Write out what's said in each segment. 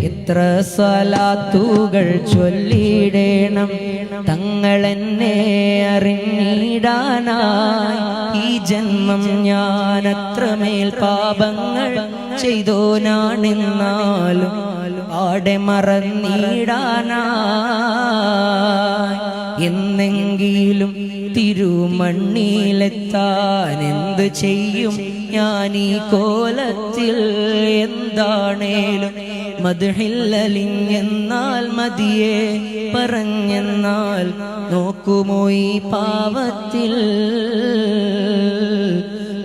എത്ര സ്വലാത്തുകൾ ചൊല്ലിടേണം തങ്ങളെന്നെ അറിഞ്ഞിടാനായി. ഈ ജന്മം ഞാൻ അത്രമേൽ പാപങ്ങൾ ചെയ്തോനാണെന്നാലും ആടെ മറന്നിടാനായി. എന്നെങ്കിലും തിരുമണ്ണിലെത്താൻ എന്ത് ചെയ്യും ഞാൻ ഈ കോലത്തിൽ? എന്താണേലും മദ്ഹില്ലലിഞ്ഞെന്നാൽ മതിയെ പറഞ്ഞെന്നാൽ നോക്കുമോ ഈ പാവത്തിൽ,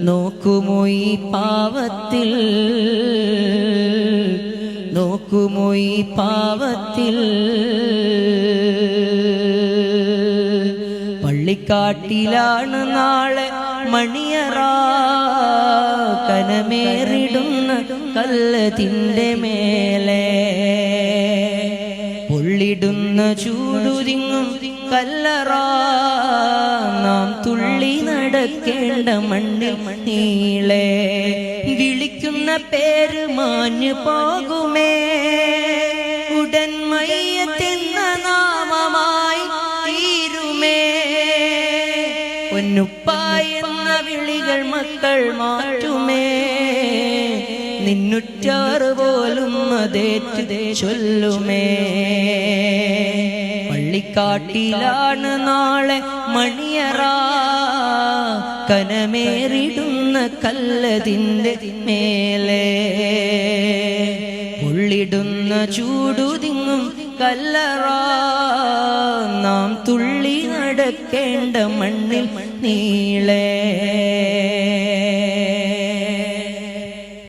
നോക്കുമോ ഈ പാവത്തിൽ, നോക്കുമോ ഈ പാവത്തിൽ. പള്ളിക്കാട്ടിലാണ് നാളെ മണിയറ, കനമേറിടുന്ന കല്ലതിൻ്റെ മേലെ പൊള്ളിടുന്ന ചൂടുതിങ്ങും കല്ലറ. നാം തുള്ളി നടക്കേണ്ട മണ്ണിൽ നീളെ വിളിക്കുന്ന പേര് മാഞ്ഞു പോകുമേ. ഉടൻ മയ്യത്തെന്ന നാമമായി തീരുമേ. പൊന്നുപ്പ എന്ന വിളികൾ മക്കൾ മാറ്റുമേ. നിന്നുറ്റാറ് പോലും അതേറ്റ് ചൊല്ലുമേ. പള്ളിക്കാട്ടിലാണ് നാളെ മണിയറ, കനമേറിടുന്ന കല്ലതിൻ്റെ മേലെ പൊള്ളിടുന്ന ചൂടുതിങ്ങും കല്ലറ. നാം തുള്ളി നടക്കേണ്ട മണ്ണിൽ നീളെ.